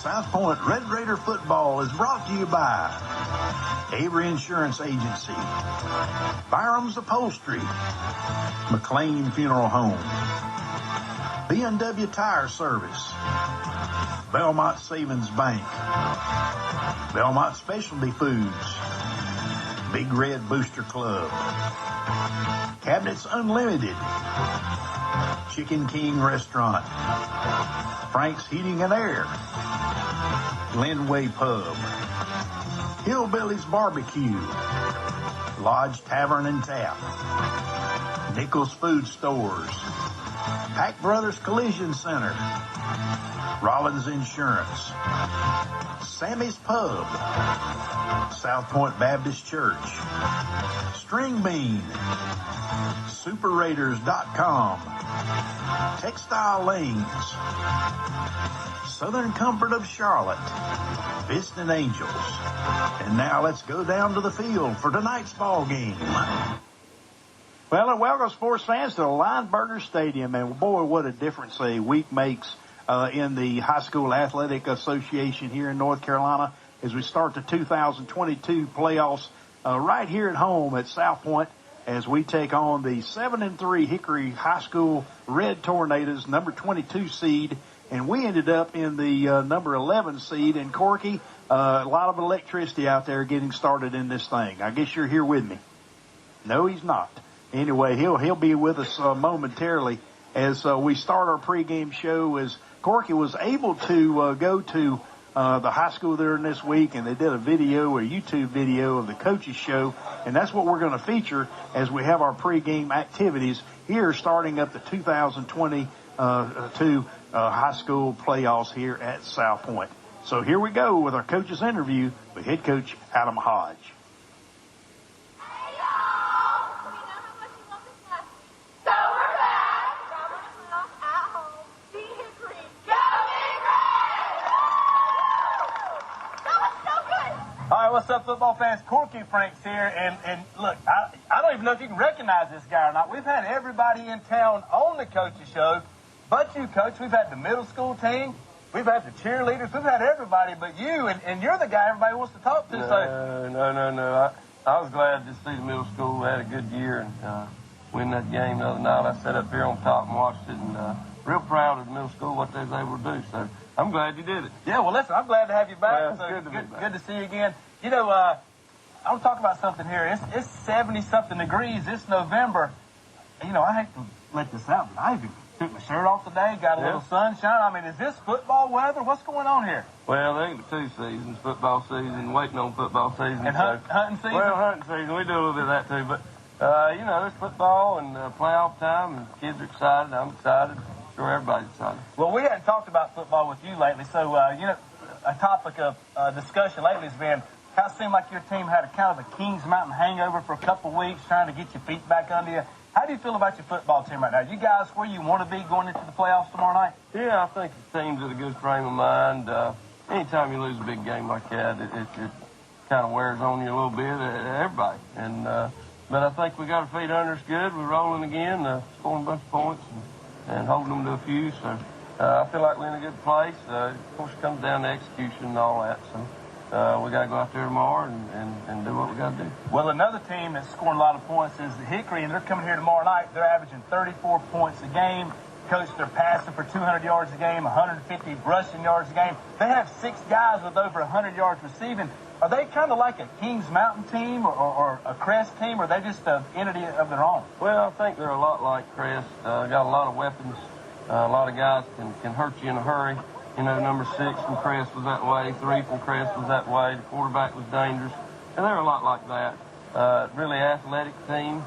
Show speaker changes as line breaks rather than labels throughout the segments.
South Point Red Raider football is brought to you by Avery Insurance Agency, Byram's Upholstery, McLean Funeral Home, B&W Tire Service, Belmont Savings Bank, Belmont Specialty Foods, Big Red Booster Club, Cabinets Unlimited, Chicken King Restaurant, Frank's Heating and Air, Linway Pub, Hillbillies Barbecue, Lodge Tavern and Tap, Nichols Food Stores, Pack Brothers Collision Center, Rollins Insurance, Sammy's Pub, South Point Baptist Church, String Bean, SuperRaiders.com, Textile Lanes, Southern Comfort of Charlotte, Visiting Angels. And now let's go down to the field for tonight's ball game.
Well, and welcome sports fans to the Lineberger Stadium. And boy, what a difference a week makes in the High School Athletic Association here in North Carolina as we start the 2022 playoffs right here at home at South Point as we take on the 7-3 Hickory High School Red Tornadoes, number 22 seed. And we ended up in the number 11 seed. And Corky, a lot of electricity out there getting started in this thing. I guess you're here with me. No, he's not. Anyway, he'll be with us momentarily as we start our pregame show. As Corky was able to go to the high school there this week, and they did a YouTube video of the coaches show, and that's what we're going to feature as we have our pregame activities here, starting up the 2022 high school playoffs here at South Point. So here we go with our coaches interview with head coach Adam Hodge.
What's up, football fans? Corky Franks here, and look, I don't even know if you can recognize this guy or not. We've had everybody in town on the coaches show, but you, Coach. We've had the middle school team, we've had the cheerleaders, we've had everybody but you, and you're the guy everybody wants to talk to.
No. I was glad to see the middle school. We had a good year and win that game the other night. I sat up here on top and watched it, and real proud of the middle school, what they was able to do. So I'm glad you did it.
Yeah, well, listen, I'm glad to have you back.
Well,
so
good to be back.
Good to see you again. You know, I want to talk about something here. It's 70-something degrees this November. You know, I hate to let this out, but I even took my shirt off today, got a little sunshine. I mean, is this football weather? What's going on here?
Well, there ain't two seasons, football season, waiting on football season.
And hunting season?
Well, hunting season, we do a little bit of that too. But, you know, there's football and playoff time, and kids are excited. I'm excited. I'm sure everybody's excited.
Well, we hadn't talked about football with you lately, so, you know, a topic of discussion lately has been how it seemed like your team had a kind of a Kings Mountain hangover for a couple of weeks, trying to get your feet back under you. How do you feel about your football team right now? You guys where you want to be going into the playoffs tomorrow night?
Yeah, I think the team's at a good frame of mind. Anytime you lose a big game like that, it kind of wears on you a little bit, everybody. And but I think we got our feet under us good. We're rolling again, scoring a bunch of points and holding them to a few. So I feel like we're in a good place. Of course, it comes down to execution and all that. So we got to go out there tomorrow and do what we got to do.
Well, another team that's scoring a lot of points is the Hickory, and they're coming here tomorrow night. They're averaging 34 points a game. Coach, they're passing for 200 yards a game, 150 rushing yards a game. They have 6 guys with over 100 yards receiving. Are they kind of like a Kings Mountain team or a Crest team, or are they just an entity of their own?
Well, I think they're a lot like Crest. Got a lot of weapons. A lot of guys can hurt you in a hurry. You know, number 6 from Crest was that way. 3 from Crest was that way. The quarterback was dangerous. And they're a lot like that. Really athletic team,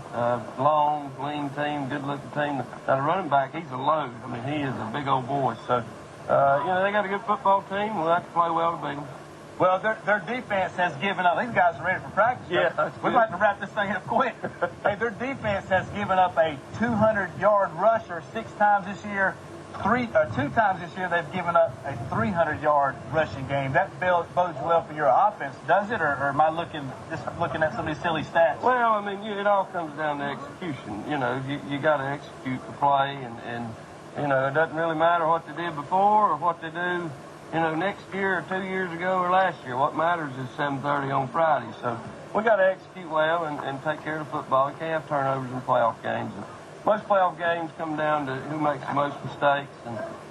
long, lean team, good-looking team. Now, the running back, he's a load. I mean, he is a big old boy. So, you know, they got a good football team. We'll have to play well to beat them.
Well, their defense has given up. These guys are ready for practice.
Yeah,
we'd like to wrap this thing up quick. Hey, their defense has given up a 200-yard rusher 6 times this year. 2 times this year they've given up a 300-yard rushing game. That bodes well for your offense, does it? Or am I just looking at some of these silly stats?
Well, I mean, it all comes down to execution. You know, you got to execute the play, and you know, it doesn't really matter what they did before or what they do next year or 2 years ago or last year. What matters is 7:30 on Friday. So we got to execute well and take care of the football. We can't have turnovers in playoff games. And most playoff games come down to who makes the most mistakes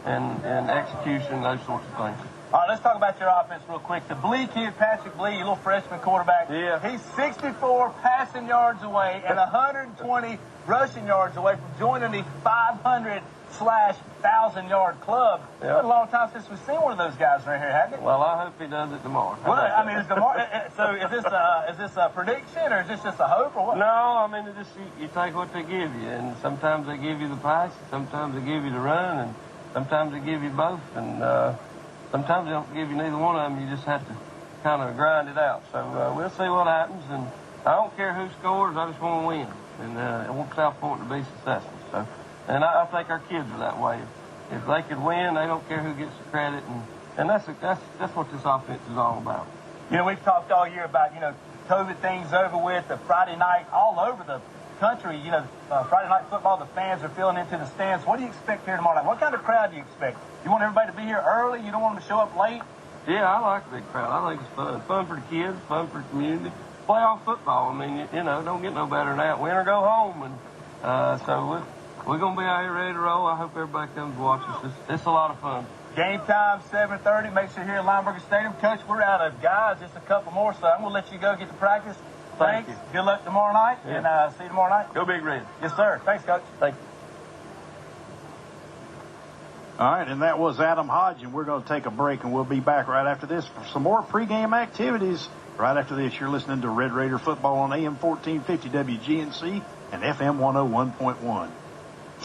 and execution, those sorts of things.
All right, let's talk about your offense real quick. The Blee kid, Patrick Blee, your little freshman quarterback.
Yeah.
He's 64 passing yards away and 120 rushing yards away from joining the 500/1,000-yard club.
Yeah.
It's been a long time since we've seen one of those guys right here, hasn't it?
Well, I hope he does it tomorrow.
Well, I mean, so is this a prediction or is this just a hope or what?
No, I mean, it just you take what they give you, and sometimes they give you the pass, sometimes they give you the run, and sometimes they give you both, and sometimes they don't give you neither one of them. You just have to kind of grind it out. So we'll see what happens, and I don't care who scores. I just want to win, and I want South Point to be successful. So, and I think our kids are that way. If they could win, they don't care who gets the credit, and that's what this offense is all about.
We've talked all year about COVID things over with, the Friday night all over the country. Friday night football, the fans are filling into the stands. What do you expect here tomorrow night? What kind of crowd do you expect? You want everybody to be here early? You don't want them to show up late?
Yeah, I like the big crowd. I think it's fun. Fun for the kids, fun for the community. Playoff football, I mean, don't get no better than that. Win or go home. And so we're going to be out here ready to roll. I hope everybody comes to watch us. It's a lot of fun.
Game time, 7:30. Make sure here at Lineberger Stadium. Coach, we're out of guys. Just a couple more, so I'm going to let you go get to practice.
Thank
Thanks.
you.
Good luck tomorrow night,
Yeah.
and see you tomorrow night.
Go Big Red.
Yes, sir. Thanks, Coach.
Thank you.
All right, and that was Adam Hodge, and we're going to take a break, and we'll be back right after this for some more pregame activities. Right after this, you're listening to Red Raider Football on AM 1450 WGNC and FM 101.1.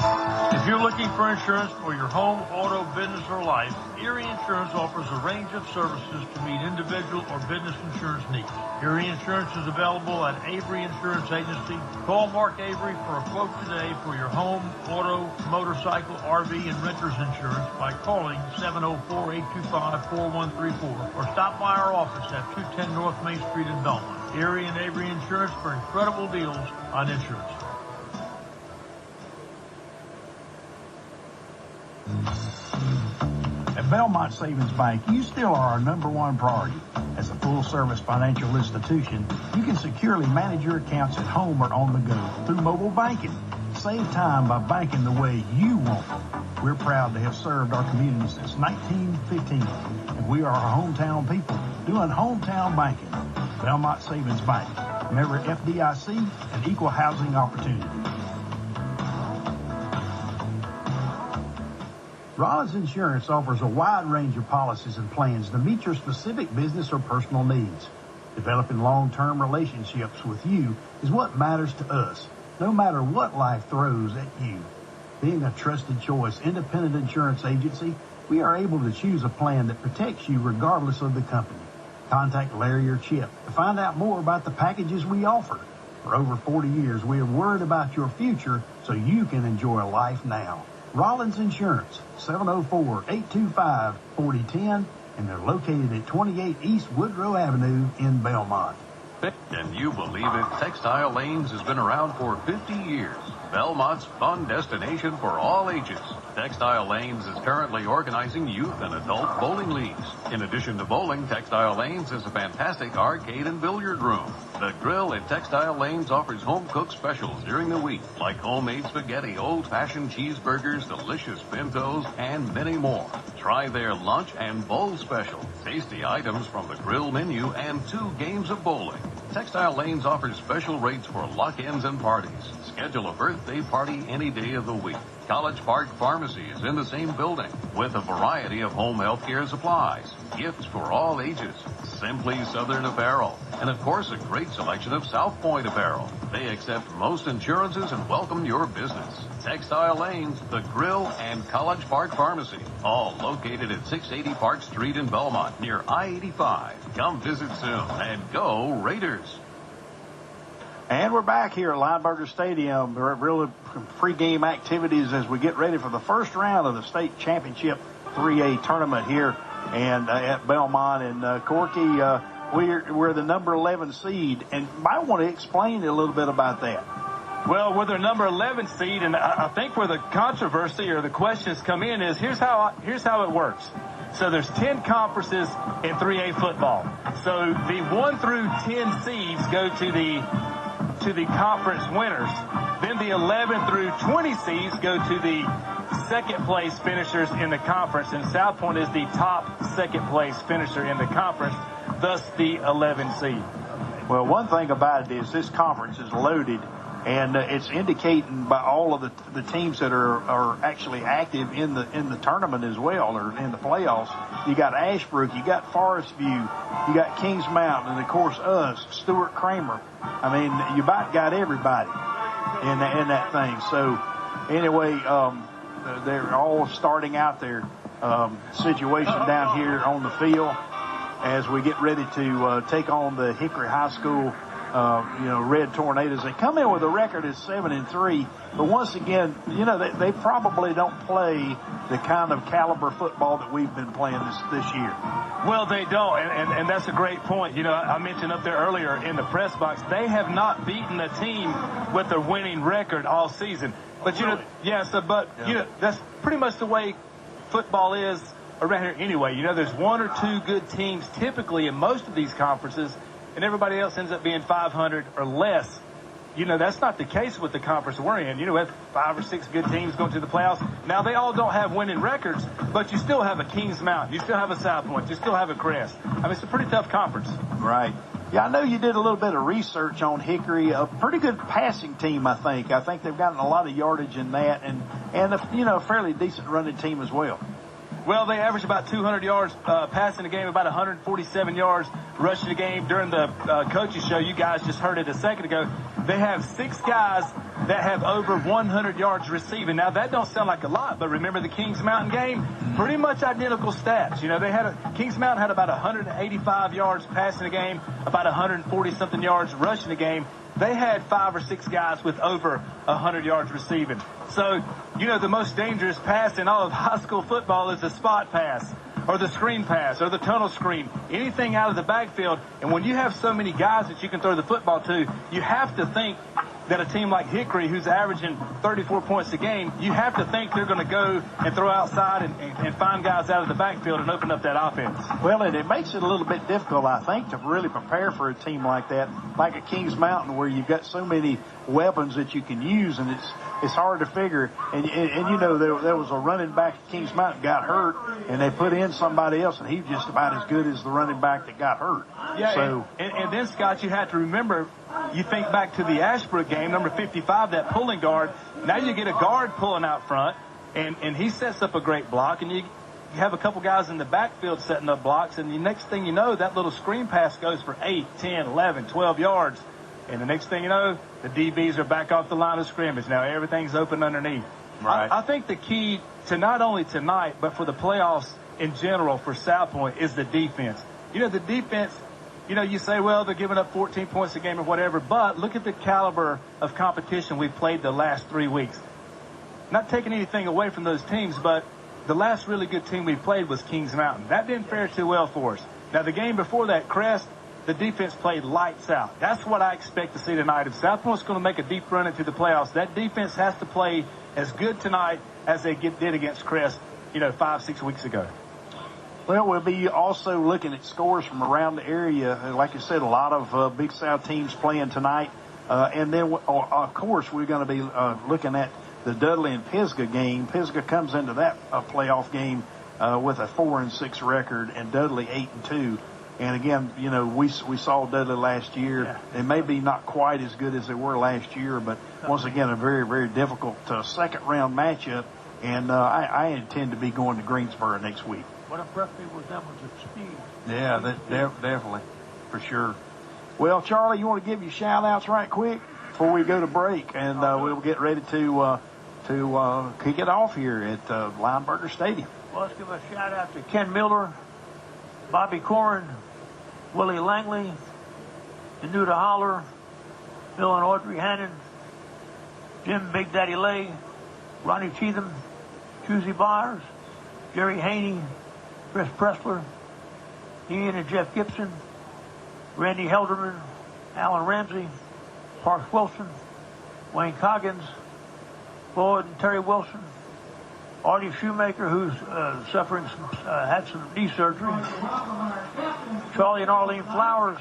If you're looking for insurance for your home, auto, business, or life, Erie Insurance offers a range of services to meet individual or business insurance needs. Erie Insurance is available at Avery Insurance Agency. Call Mark Avery for a quote today for your home, auto, motorcycle, RV, and renter's insurance by calling 704-825-4134 or stop by our office at 210 North Main Street in Belmont. Erie and Avery Insurance for incredible deals on insurance.
At Belmont Savings Bank, you still are our number one priority. As a full-service financial institution, you can securely manage your accounts at home or on the go through mobile banking. Save time by banking the way you want. We're proud to have served our community since 1915, and we are our hometown people doing hometown banking. Belmont Savings Bank, member FDIC, and equal housing opportunity. Rollins Insurance offers a wide range of policies and plans to meet your specific business or personal needs. Developing long-term relationships with you is what matters to us, no matter what life throws at you. Being a trusted choice, independent insurance agency, we are able to choose a plan that protects you regardless of the company. Contact Larry or Chip to find out more about the packages we offer. For over 40 years, we have worried about your future so you can enjoy life now. Rollins Insurance, 704-825-4010, and they're located at 28 East Woodrow Avenue in Belmont.
Can you believe it? Textile Lanes has been around for 50 years. Belmont's fun destination for all ages. Textile Lanes is currently organizing youth and adult bowling leagues. In addition to bowling, Textile Lanes is a fantastic arcade and billiard room. The Grill at Textile Lanes offers home-cooked specials during the week, like homemade spaghetti, old-fashioned cheeseburgers, delicious pintos, and many more. Try their lunch and bowl special. Tasty items from the Grill menu and 2 games of bowling. Textile Lanes offers special rates for lock-ins and parties. Schedule a birthday party any day of the week. College Park Pharmacy is in the same building with a variety of home health care supplies, gifts for all ages, Simply Southern apparel, and of course a great selection of South Point apparel. They accept most insurances and welcome your business. Textile Lanes, The Grill, and College Park Pharmacy, all located at 680 Park Street in Belmont near I-85. Come visit soon and go Raiders.
And we're back here at Lineberger Stadium. Really pre-game activities as we get ready for the first round of the state championship 3A tournament here and at Belmont. And Corky, we're the number 11 seed, and might want to explain a little bit about that.
Well, we're the number 11 seed, and I think where the controversy or the questions come in is here's how it works. So there's 10 conferences in 3A football. So the 1 through 10 seeds go to the conference winners. Then the 11 through 20 seeds go to the second place finishers in the conference, and South Point is the top second place finisher in the conference, thus the 11 seed.
Well, one thing about it is this conference is loaded, and it's indicating by all of the teams that are actually active in the tournament as well, or in the playoffs. You got Ashbrook, you got Forest View, you got Kings Mountain, and of course us, Stuart Kramer. I mean, you about got everybody in that thing. So anyway, they're all starting out their situation down here on the field as we get ready to take on the Hickory High School Red Tornadoes. They come in with a record of 7-3, but once again, they probably don't play the kind of caliber football that we've been playing this year.
Well, they don't, and that's a great point. I mentioned up there earlier in the press box, they have not beaten a team with a winning record all season. But that's pretty much the way football is around here anyway. There's 1 or 2 good teams typically in most of these conferences, and everybody else ends up being 500 or less. That's not the case with the conference we're in. We have 5 or 6 good teams going to the playoffs. Now, they all don't have winning records, but you still have a Kings Mountain. You still have a South Point. You still have a Crest. I mean, it's a pretty tough conference.
Right. Yeah, I know you did a little bit of research on Hickory. A pretty good passing team, I think. I think they've gotten a lot of yardage in that, and a fairly decent running team as well.
Well, they average about 200 yards passing a game, about 147 yards rushing a game. During the coaches show, you guys just heard it a second ago, they have 6 guys that have over 100 yards receiving. Now, that don't sound like a lot, but remember the Kings Mountain game? Pretty much identical stats. Kings Mountain had about 185 yards passing a game, about 140-something yards rushing a game. They had 5 or 6 guys with over 100 yards receiving. So, the most dangerous pass in all of high school football is the spot pass, or the screen pass, or the tunnel screen, anything out of the backfield. And when you have so many guys that you can throw the football to, you have to think that a team like Hickory, who's averaging 34 points a game, you have to think they're going to go and throw outside and find guys out of the backfield and open up that offense.
Well, and it makes it a little bit difficult, I think, to really prepare for a team like that, like at Kings Mountain, where you've got so many weapons that you can use, and it's hard to figure. And there was a running back at Kings Mountain got hurt, and they put in somebody else, and he was just about as good as the running back that got hurt.
Yeah,
so,
and then, Scott, you have to remember, you think back to the Ashbrook game, number 55, that pulling guard. Now you get a guard pulling out front, and he sets up a great block, and you have a couple guys in the backfield setting up blocks, and the next thing you know, that little screen pass goes for 8, 10, 11, 12 yards. And the next thing you know, the DBs are back off the line of scrimmage. Now everything's open underneath.
Right.
I think the key to not only tonight, but for the playoffs in general for South Point is the defense. The defense, you say, well, they're giving up 14 points a game or whatever, but look at the caliber of competition we've played the last 3 weeks. Not taking anything away from those teams, but the last really good team we played was Kings Mountain. That didn't fare too well for us. Now, the game before that, Crest, the defense played lights out. That's what I expect to see tonight. If South Point's going to make a deep run into the playoffs, that defense has to play as good tonight as they did against Crest, 5-6 weeks ago.
Well, we'll be also looking at scores from around the area. Like I said, a lot of Big South teams playing tonight. And then, of course, we're going to be looking at the Dudley and Pisgah game. Pisgah comes into that playoff game with a 4-6 record, and Dudley 8-2. And again, we saw Dudley last year.
Yeah.
They may be not quite as good as they were last year, but once again, a very, very difficult second-round matchup. And I intend to be going to Greensboro next week.
What impressed me with them was its speed.
Yeah, definitely, for sure. Well, Charlie, you want to give your shout-outs right quick before we go to break, and we'll get ready to kick it off here at Lineburger Stadium.
Well, let's give a shout-out to Ken Miller, Bobby Corrin, Willie Langley, Danuta Holler, Bill and Audrey Hannon, Jim Big Daddy Lay, Ronnie Cheatham, Susie Byers, Jerry Haney, Chris Pressler, Ian and Jeff Gibson, Randy Helderman, Alan Ramsey, Parks Wilson, Wayne Coggins, Floyd and Terry Wilson, Artie Shoemaker, who's suffering had some knee surgery. Charlie and Arlene Flowers,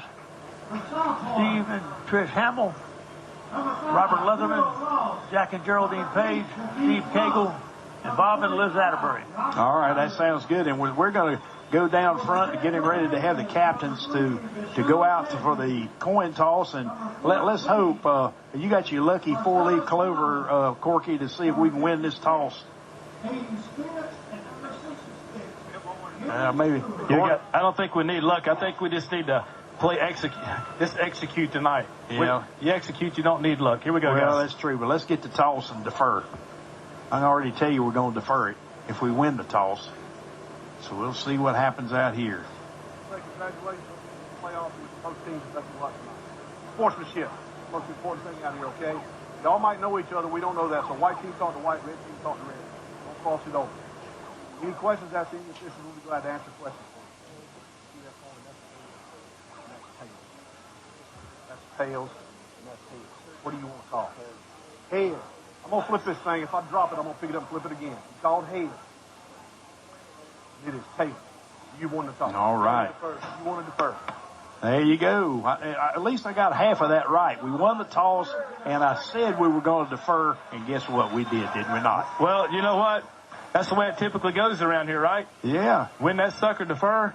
Steve and Trish Hamill, Robert Leatherman, Jack and Geraldine Page, Steve Cagle, and Bob and Liz Atterbury.
All right, that sounds good. And we're going to go down front and getting ready to have the captains to go out for the coin toss. And let's hope you got your lucky 4-leaf clover, Corky, to see if we can win this toss. Maybe.
I don't think we need luck. I think we just need to execute tonight.
Yeah.
You execute, you don't need luck. Here we go,
Well,
guys.
that's true, but let's get the toss and defer. I can already tell you we're going to defer it if we win the toss. So we'll see what happens out here.
Congratulations on the playoff with both teams that you like tonight. Sportsmanship, most important thing out here, okay? Y'all might know each other. We don't know that. So white team talk to white, red team talk to red. Don't cross it over. Any questions after any assistance, we'll be glad to answer questions for you. See that point? That's tails. And that's heads. What do you want to call? Head. I'm going to flip this thing. If I drop it, I'm going to pick it up and flip it again. It's called head. It is tails. You won the toss.
All right.
You wanted the first.
There you go. At least I got half of that right. We won the toss, and I said we were going to defer, and guess what? We did we not?
Well, you know what? That's the way it typically goes around here, right?
Yeah.
Win that sucker, defer.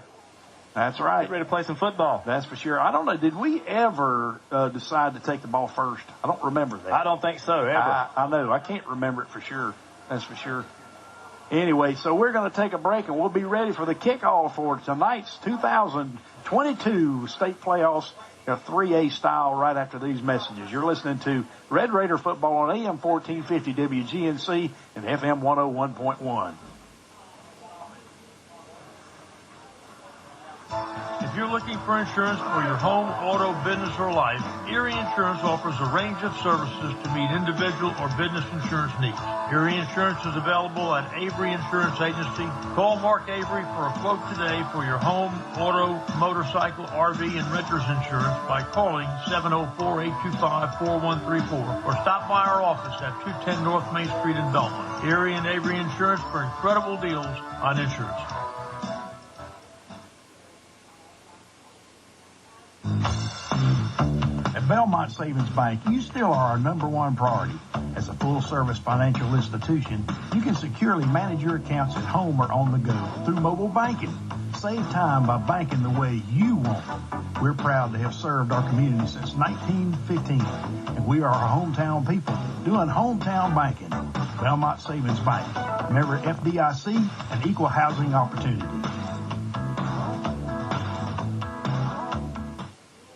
That's right.
Get ready to play some football.
That's for sure. I don't know. Did we ever decide to take the ball first? I don't remember that.
I don't think so, ever.
I know. I can't remember it for sure. That's for sure. Anyway, so we're going to take a break, and we'll be ready for the kickoff for tonight's 2022 state playoffs, 3A style, right after these messages. You're listening to Red Raider football on AM 1450 WGNC and FM 101.1.
If you're looking for insurance for your home, auto, business, or life, Erie Insurance offers a range of services to meet individual or business insurance needs. Erie Insurance is available at Avery Insurance Agency. Call Mark Avery for a quote today for your home, auto, motorcycle, RV, and renter's insurance by calling 704-825-4134 or stop by our office at 210 North Main Street in Belmont. Erie and Avery Insurance for incredible deals on insurance.
At Belmont Savings Bank, you still are our number one priority. As a full-service financial institution, you can securely manage your accounts at home or on the go through mobile banking. Save time by banking the way you want. We're proud to have served our community since 1915, and we are our hometown people doing hometown banking. Belmont Savings Bank, member FDIC, and equal housing opportunity.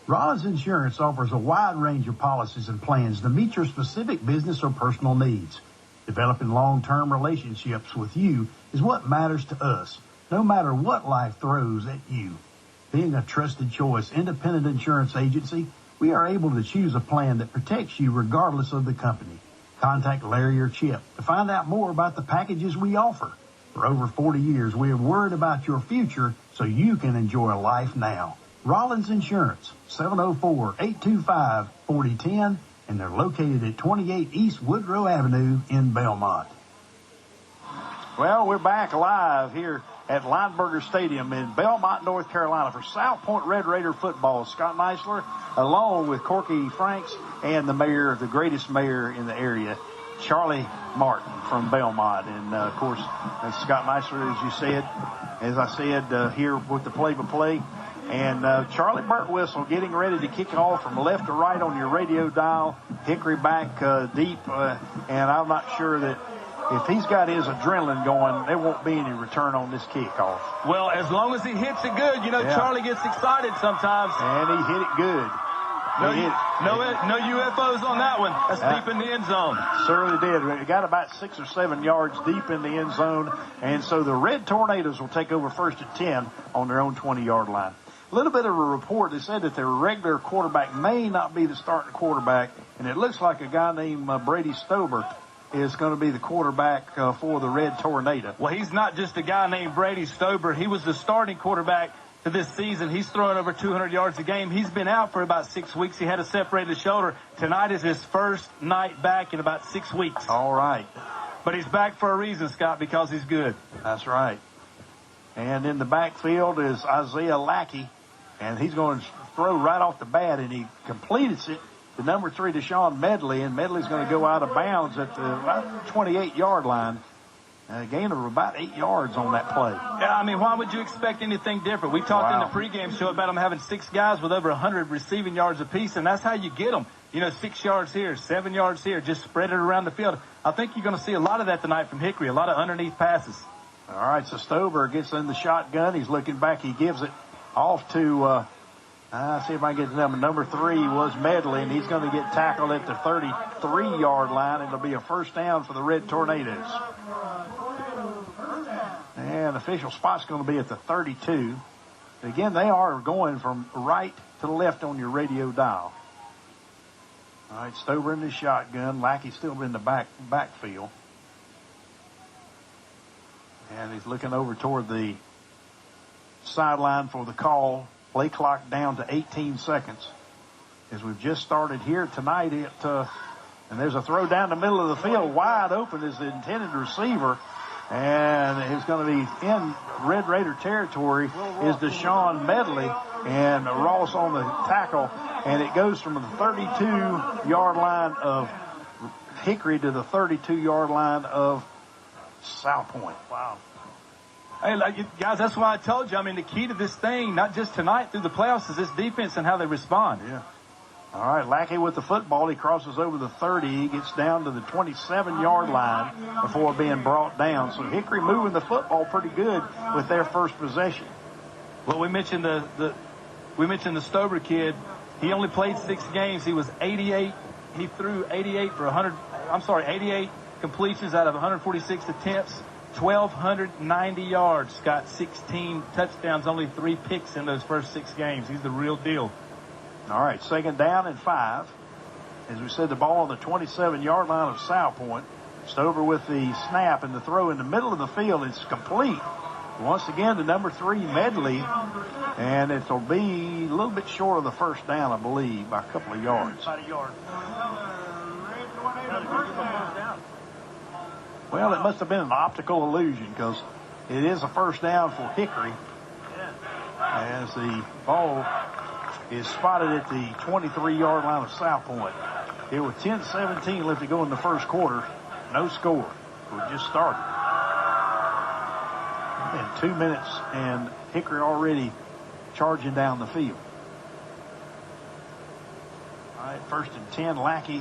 Rollins Insurance offers a wide range of policies and plans to meet your specific business or personal needs. Developing long-term relationships with you is what matters to us, no matter what life throws at you. Being a trusted choice independent insurance agency, we are able to choose a plan that protects you regardless of the company. Contact Larry or Chip to find out more about the packages we offer. For over 40 years, we have worried about your future so you can enjoy life now. Rollins Insurance, 704-825-4010, and they're located at 28 East Woodrow Avenue in Belmont.
Well, we're back live here at Lineberger Stadium in Belmont, North Carolina for South Point Red Raider football. Scott Neisler, along with Corky Franks and the mayor, the greatest mayor in the area, Charlie Martin from Belmont. And, of course, Scott Neisler, as I said, here with the play-by-play. And Charlie Burtwhistle getting ready to kick off from left to right on your radio dial. Hickory back deep, and I'm not sure that if he's got his adrenaline going, there won't be any return on this kickoff.
Well, as long as he hits it good, yeah. Charlie gets excited sometimes.
And he hit it good.
No UFOs on that one. That's deep in the end zone.
Certainly did. We got about 6 or 7 yards deep in the end zone, and so the Red Tornadoes will take over first at 10 on their own 20-yard line. A little bit of a report that said that their regular quarterback may not be the starting quarterback, and it looks like a guy named Brady Stober is going to be the quarterback for the Red Tornado.
Well, he's not just a guy named Brady Stober. He was the starting quarterback for this season. He's throwing over 200 yards a game. He's been out for about 6 weeks. He had a separated shoulder. Tonight is his first night back in about 6 weeks.
All right.
But he's back for a reason, Scott, because he's good.
That's right. And in the backfield is Isaiah Lackey, and he's going to throw right off the bat, and he completes it to number 3, Deshaun Medley, and Medley's going to go out of bounds at the about 28-yard line. A gain of about 8 yards on that play.
Yeah, I mean, why would you expect anything different? We talked in the pregame show about them having 6 guys with over 100 receiving yards apiece, and that's how you get them. 6 yards here, 7 yards here, just spread it around the field. I think you're going to see a lot of that tonight from Hickory, a lot of underneath passes.
All right, so Stover gets in the shotgun. He's looking back. He gives it off to, see if I can get the number 3 was Medley, and he's going to get tackled at the 33-yard line. It'll be a first down for the Red Tornadoes. And the official spot's going to be at the 32. Again, they are going from right to left on your radio dial. All right, Stover in the shotgun. Lackey still in the backfield. And he's looking over toward the sideline for the call. Play clock down to 18 seconds. As we've just started here tonight, and there's a throw down the middle of the field. Wide open is the intended receiver. And it's going to be in Red Raider territory is Deshaun Medley, and Ross on the tackle. And it goes from the 32-yard line of Hickory to the 32-yard line of South Point.
Wow. Hey, guys, that's why I told you. I mean, the key to this thing, not just tonight through the playoffs, is this defense and how they respond.
Yeah. All right, Lackey with the football. He crosses over the 30. He gets down to the 27-yard line before being brought down. So Hickory moving the football pretty good with their first possession.
Well, we mentioned the Stover kid. He only played 6 games. He was 88. He threw 88 completions out of 146 attempts, 1,290 yards. Got 16 touchdowns, only 3 picks in those first 6 games. He's the real deal.
All right, second down and 5. As we said, the ball on the 27-yard line of South Point. Stover with the snap, and the throw in the middle of the field is complete. Once again, to number 3, Medley, and it'll be a little bit short of the first down, I believe, by a couple of yards.
About a yard.
Well, it must have been an optical illusion because it is a first down for Hickory. As the ball is spotted at the 23-yard line of South Point. It was 10-17 left to go in the first quarter. No score. We just started. And 2 minutes, and Hickory already charging down the field. All right, 1st and 10, Lackey